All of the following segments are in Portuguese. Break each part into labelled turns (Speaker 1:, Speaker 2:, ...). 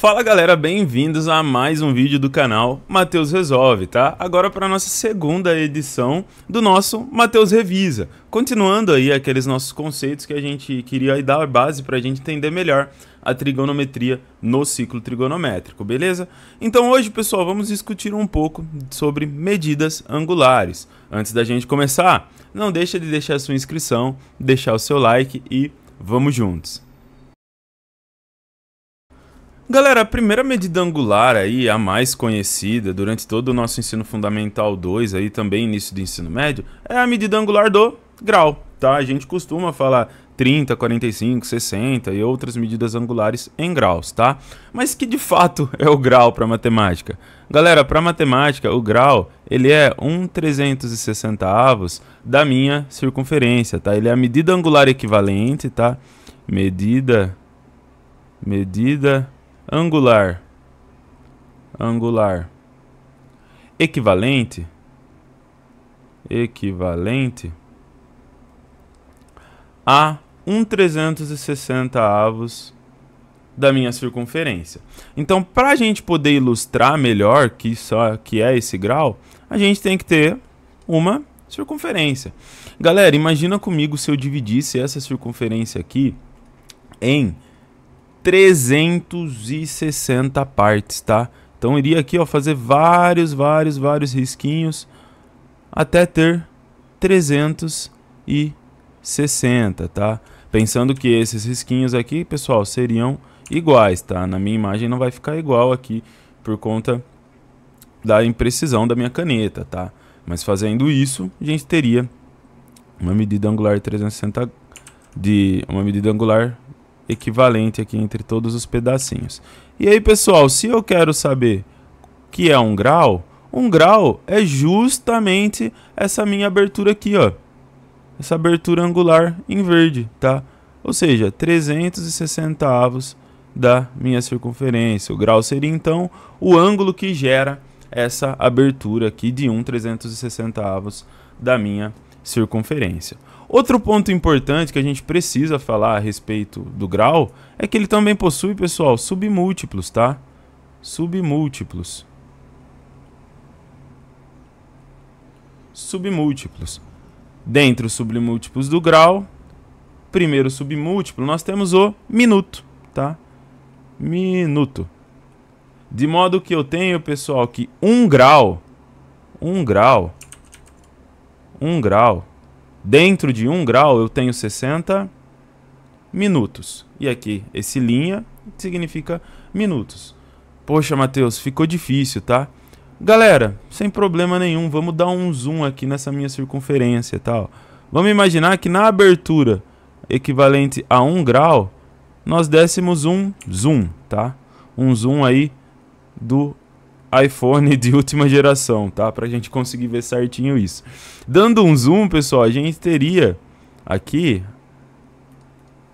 Speaker 1: Fala galera, bem-vindos a mais um vídeo do canal Matheus Resolve, tá? Agora para nossa segunda edição do nosso Matheus Revisa. Continuando aí aqueles nossos conceitos que a gente queria dar base para a gente entender melhor a trigonometria no ciclo trigonométrico, beleza? Então hoje, pessoal, vamos discutir um pouco sobre medidas angulares. Antes da gente começar, não deixa de deixar a sua inscrição, deixar o seu like e vamos juntos. Galera, a primeira medida angular aí, a mais conhecida durante todo o nosso ensino fundamental 2, aí também início do ensino médio, é a medida angular do grau, tá? A gente costuma falar 30, 45, 60 e outras medidas angulares em graus, tá? Mas que de fato é o grau para matemática? Galera, para matemática, o grau, ele é 1/360 da minha circunferência, tá? Ele é a medida angular equivalente, tá? Medida angular equivalente a 1/360 da minha circunferência. Então, para a gente poder ilustrar melhor que é esse grau, a gente tem que ter uma circunferência. Galera, imagina comigo se eu dividisse essa circunferência aqui em 360 partes, tá? Então iria aqui, ó, fazer vários risquinhos até ter 360, tá? Pensando que esses risquinhos aqui, pessoal, seriam iguais, tá? Na minha imagem não vai ficar igual aqui por conta da imprecisão da minha caneta, tá? Mas fazendo isso, a gente teria uma medida angular 360 uma medida angular equivalente aqui entre todos os pedacinhos. E aí, pessoal, se eu quero saber o que é um grau é justamente essa minha abertura aqui, ó. Essa abertura angular em verde, tá? Ou seja, 360 da minha circunferência. O grau seria, então, o ângulo que gera essa abertura aqui de 1/360 da minha circunferência. Outro ponto importante que a gente precisa falar a respeito do grau é que ele também possui, pessoal, submúltiplos, tá? Submúltiplos. Dentre os submúltiplos do grau, primeiro submúltiplo, nós temos o minuto, tá? Minuto. De modo que eu tenho, pessoal, que um grau, dentro de 1 grau eu tenho 60 minutos. E aqui, esse linha significa minutos. Poxa, Matheus, ficou difícil, tá? Galera, sem problema nenhum, vamos dar um zoom aqui nessa minha circunferência, tá? Vamos imaginar que na abertura equivalente a 1 grau, nós dessemos um zoom, tá? Um zoom aí do iPhone de última geração, tá? Pra gente conseguir ver certinho isso. Dando um zoom, pessoal, a gente teria aqui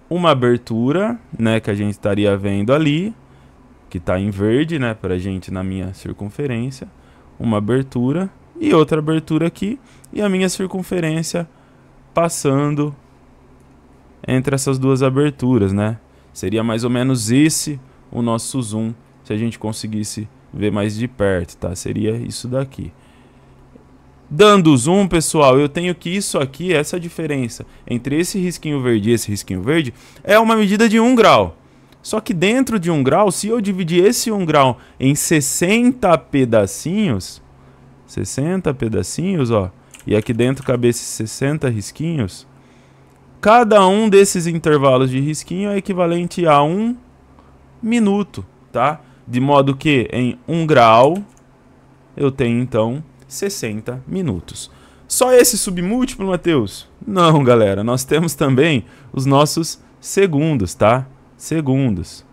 Speaker 1: uma abertura, né, que a gente estaria vendo ali, que tá em verde, né, pra gente na minha circunferência, uma abertura e outra abertura aqui, e a minha circunferência passando entre essas duas aberturas, né? Seria mais ou menos esse o nosso zoom, se a gente conseguisse ver mais de perto, tá? Seria isso daqui. Dando zoom, pessoal, eu tenho que isso aqui, essa diferença entre esse risquinho verde e esse risquinho verde, é uma medida de 1 grau. Só que dentro de 1 grau, se eu dividir esse 1 grau em 60 pedacinhos, ó, e aqui dentro cabe esses 60 risquinhos, cada um desses intervalos de risquinho é equivalente a 1 minuto, tá? De modo que em 1 grau eu tenho então 60 minutos. Só esse submúltiplo, Matheus? Não, galera. Nós temos também os nossos segundos, tá? Segundos.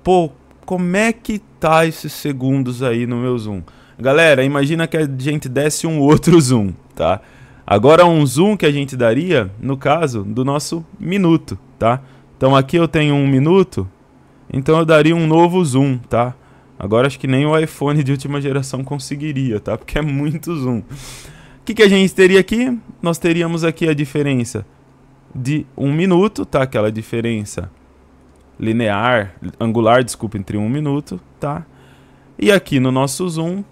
Speaker 1: Pô, como é que tá esses segundos aí no meu zoom? Galera, imagina que a gente desse um outro zoom, tá? Agora um zoom que a gente daria, no caso, do nosso minuto, tá? Então aqui eu tenho 1 minuto, então eu daria um novo zoom, tá? Agora acho que nem o iPhone de última geração conseguiria, tá? Porque é muito zoom. O que a gente teria aqui? Nós teríamos aqui a diferença de 1 minuto, tá? Aquela diferença linear, angular, desculpa, entre 1 minuto, tá? E aqui no nosso zoom,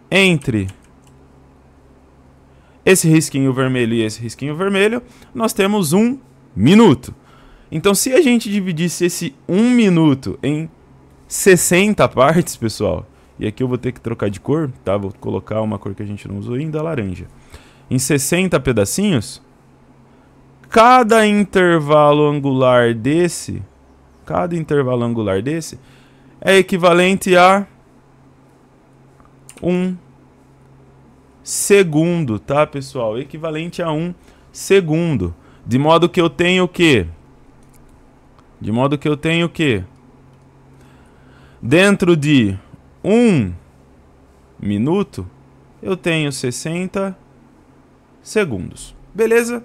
Speaker 1: entre esse risquinho vermelho e esse risquinho vermelho, nós temos 1 minuto. Então, se a gente dividisse esse 1 minuto em 60 partes, pessoal, e aqui eu vou ter que trocar de cor, tá? Vou colocar uma cor que a gente não usou ainda, laranja. Em 60 pedacinhos, cada intervalo angular desse é equivalente a 1 segundo, tá, pessoal? Equivalente a 1 segundo. De modo que eu tenho o quê? Dentro de 1 minuto, eu tenho 60 segundos. Beleza?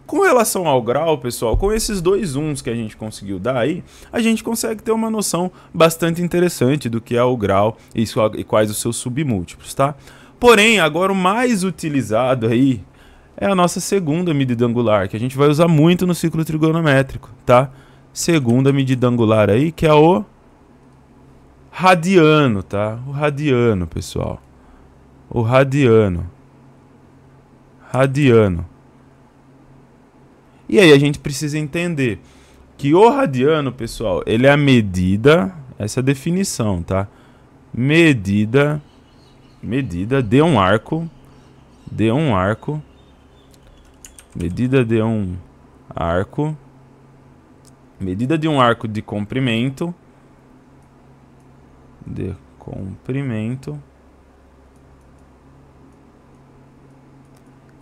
Speaker 1: Com relação ao grau, pessoal, com esses dois zooms que a gente conseguiu dar aí, a gente consegue ter uma noção bastante interessante do que é o grau e quais os seus submúltiplos, tá? Porém, agora o mais utilizado aí é a nossa segunda medida angular, que a gente vai usar muito no ciclo trigonométrico, tá? Segunda medida angular aí, que é o radiano, tá? O radiano, pessoal. O radiano. E aí a gente precisa entender que o radiano, pessoal, ele é a medida, essa é a definição, tá? Medida de um arco, medida de um arco de comprimento,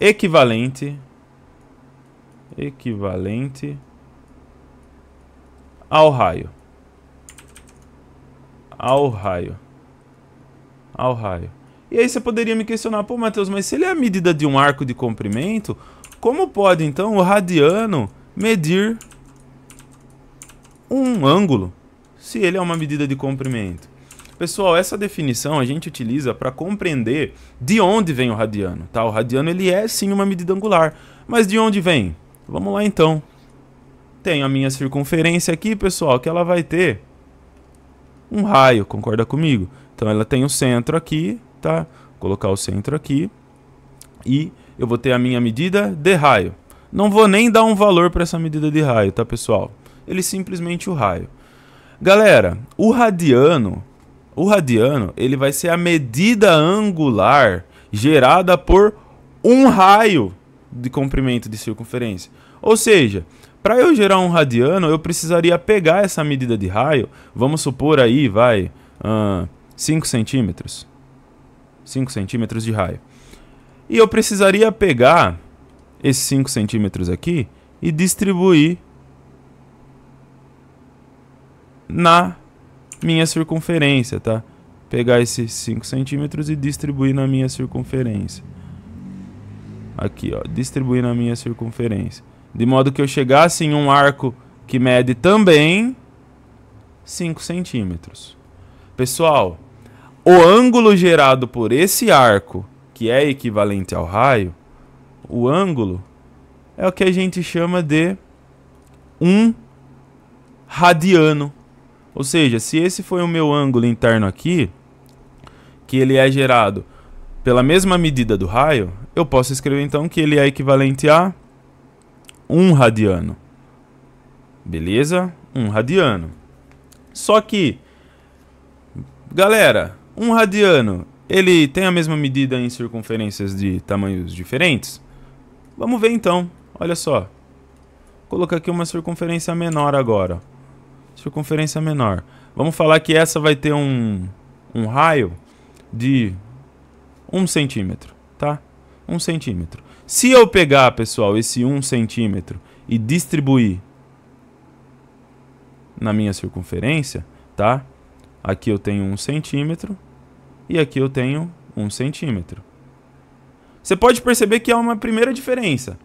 Speaker 1: equivalente ao raio. E aí você poderia me questionar, pô, Matheus, mas se ele é a medida de um arco de comprimento, como pode então o radiano medir um ângulo, se ele é uma medida de comprimento? Pessoal, essa definição a gente utiliza para compreender de onde vem o radiano, tá? O radiano ele é sim uma medida angular, mas de onde vem? Vamos lá então. Tenho a minha circunferência aqui, pessoal, que ela vai ter um raio, concorda comigo? Então ela tem o centro aqui, tá? Vou colocar o centro aqui e eu vou ter a minha medida de raio. Não vou nem dar um valor para essa medida de raio, tá, pessoal? Ele simplesmente o raio. Galera, o radiano, ele vai ser a medida angular gerada por um raio de comprimento de circunferência. Ou seja, para eu gerar um radiano, eu precisaria pegar essa medida de raio, vamos supor aí, 5 centímetros. 5 centímetros de raio. E eu precisaria pegar esses 5 centímetros aqui e distribuir na minha circunferência, tá? Pegar esses 5 centímetros e distribuir na minha circunferência. Aqui, ó, distribuir na minha circunferência. De modo que eu chegasse em um arco que mede também 5 centímetros. Pessoal, o ângulo gerado por esse arco, que é equivalente ao raio, o ângulo é o que a gente chama de um radiano. Ou seja, se esse foi o meu ângulo interno aqui, que ele é gerado pela mesma medida do raio, eu posso escrever então que ele é equivalente a 1 radiano. Beleza? 1 radiano. Só que, galera, 1 radiano, ele tem a mesma medida em circunferências de tamanhos diferentes? Vamos ver então. Olha só. Vou colocar aqui uma circunferência menor agora. Circunferência menor. Vamos falar que essa vai ter um raio de 1 centímetro, tá? 1 centímetro. Se eu pegar, pessoal, esse 1 centímetro e distribuir na minha circunferência, tá? Aqui eu tenho 1 centímetro e aqui eu tenho 1 centímetro. Você pode perceber que há uma primeira diferença.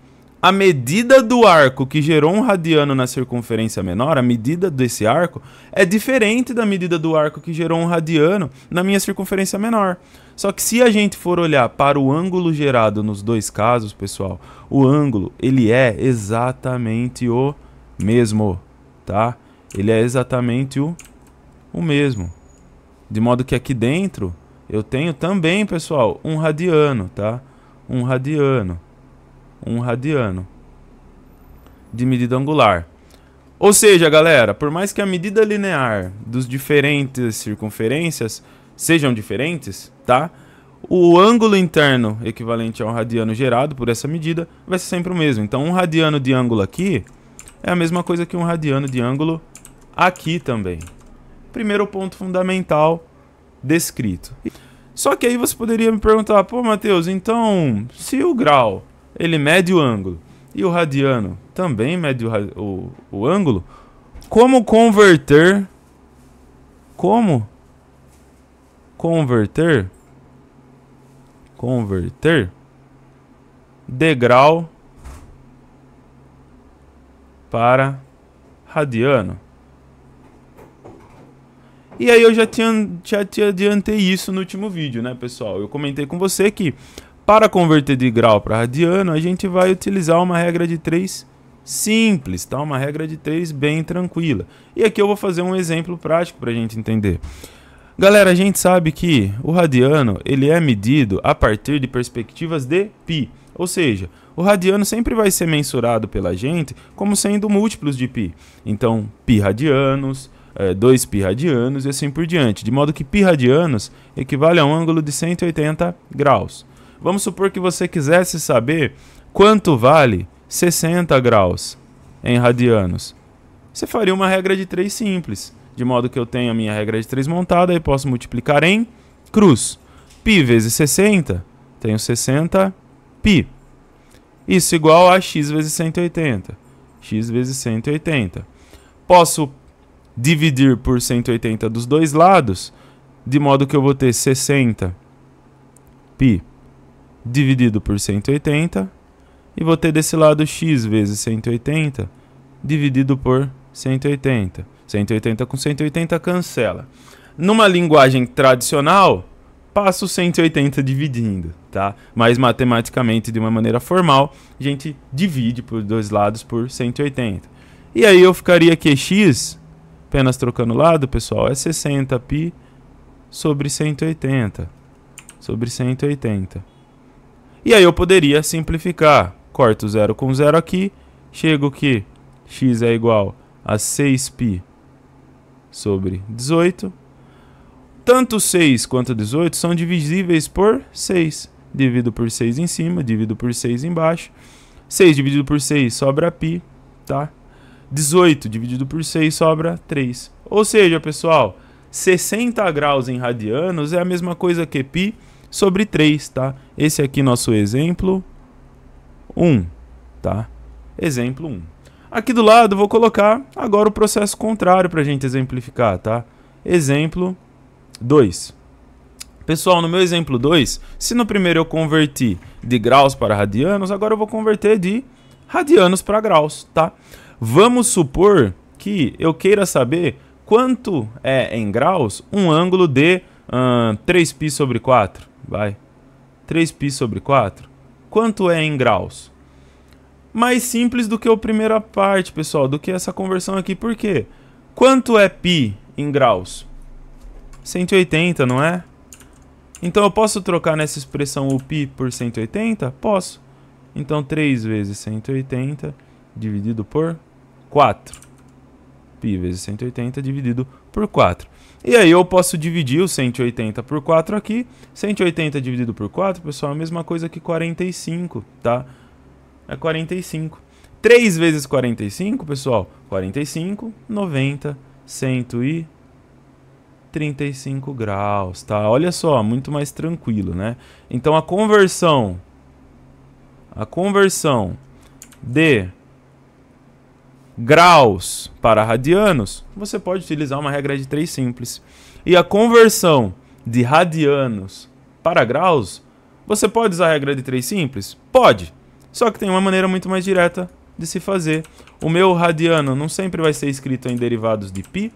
Speaker 1: a medida do arco que gerou um radiano na circunferência menor, a medida desse arco, é diferente da medida do arco que gerou um radiano na minha circunferência menor. Só que se a gente for olhar para o ângulo gerado nos dois casos, pessoal, o ângulo, ele é exatamente o mesmo, tá? Ele é exatamente o mesmo. De modo que aqui dentro eu tenho também, pessoal, um radiano, tá? Um radiano de medida angular. Ou seja, galera, por mais que a medida linear dos diferentes circunferências sejam diferentes, tá? O ângulo interno equivalente a um radiano gerado por essa medida vai ser sempre o mesmo. Então, um radiano de ângulo aqui é a mesma coisa que um radiano de ângulo aqui também. Primeiro ponto fundamental descrito. Só que aí você poderia me perguntar, pô, Matheus, então, se o grau ele mede o ângulo e o radiano também mede o ângulo, como converter de grau para radiano? E aí eu já te adiantei isso no último vídeo, né, pessoal? Eu comentei com você que para converter de grau para radiano, a gente vai utilizar uma regra de 3 simples, tá? Uma regra de 3 bem tranquila. E aqui eu vou fazer um exemplo prático para a gente entender. Galera, a gente sabe que o radiano ele é medido a partir de perspectivas de π. Ou seja, o radiano sempre vai ser mensurado pela gente como sendo múltiplos de π. Então, π radianos, 2π radianos e assim por diante. De modo que π radianos equivale a um ângulo de 180 graus. Vamos supor que você quisesse saber quanto vale 60 graus em radianos. Você faria uma regra de 3 simples. De modo que eu tenho a minha regra de 3 montada e posso multiplicar em cruz. π vezes 60, tenho 60π. Isso igual a x vezes 180. X vezes 180. Posso dividir por 180 dos dois lados, de modo que eu vou ter 60π dividido por 180, e vou ter desse lado x vezes 180 dividido por 180. 180 com 180 cancela. Numa linguagem tradicional, passo 180 dividindo, tá? Mas matematicamente, de uma maneira formal, a gente divide por dois lados por 180. E aí eu ficaria que x, apenas trocando lado, pessoal, é 60π sobre 180. Sobre 180. E aí eu poderia simplificar. Corto 0 com 0 aqui, chego que x é igual a 6π sobre 18. Tanto 6 quanto 18 são divisíveis por 6. Divido por 6 em cima, divido por 6 embaixo. 6 dividido por 6 sobra π, tá? 18 dividido por 6 sobra 3. Ou seja, pessoal, 60 graus em radianos é a mesma coisa que π sobre 3, tá? Esse aqui é nosso exemplo 1, tá? Exemplo 1. Aqui do lado eu vou colocar agora o processo contrário para a gente exemplificar, tá? Exemplo 2. Pessoal, no meu exemplo 2, se no primeiro eu converti de graus para radianos, agora eu vou converter de radianos para graus, tá? Vamos supor que eu queira saber quanto é em graus um ângulo de 3π sobre 4. Vai. 3π sobre 4. Quanto é em graus? Mais simples do que a primeira parte, pessoal, do que essa conversão aqui. Por quê? Quanto é π em graus? 180, não é? Então eu posso trocar nessa expressão o π por 180? Posso. Então 3 vezes 180 dividido por 4. π vezes 180 dividido por 4. E aí eu posso dividir o 180 por 4 aqui. 180 dividido por 4, pessoal, é a mesma coisa que 45, tá? É 45. 3 vezes 45, pessoal, 45, 90, 135 graus, tá? Olha só, muito mais tranquilo, né? Então a conversão de graus para radianos, você pode utilizar uma regra de 3 simples. E a conversão de radianos para graus, você pode usar a regra de 3 simples? Pode. Só que tem uma maneira muito mais direta de se fazer. O meu radiano não sempre vai ser escrito em derivados de π.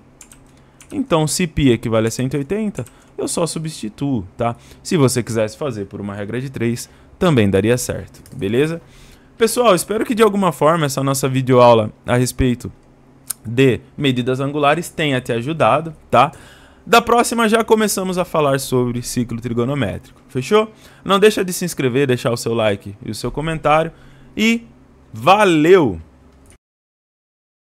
Speaker 1: Então, se π equivale a 180, eu só substituo, tá? Se você quisesse fazer por uma regra de 3, também daria certo, beleza? Pessoal, espero que de alguma forma essa nossa videoaula a respeito de medidas angulares tenha te ajudado, tá? Da próxima já começamos a falar sobre ciclo trigonométrico, fechou? Não deixa de se inscrever, deixar o seu like e o seu comentário e valeu!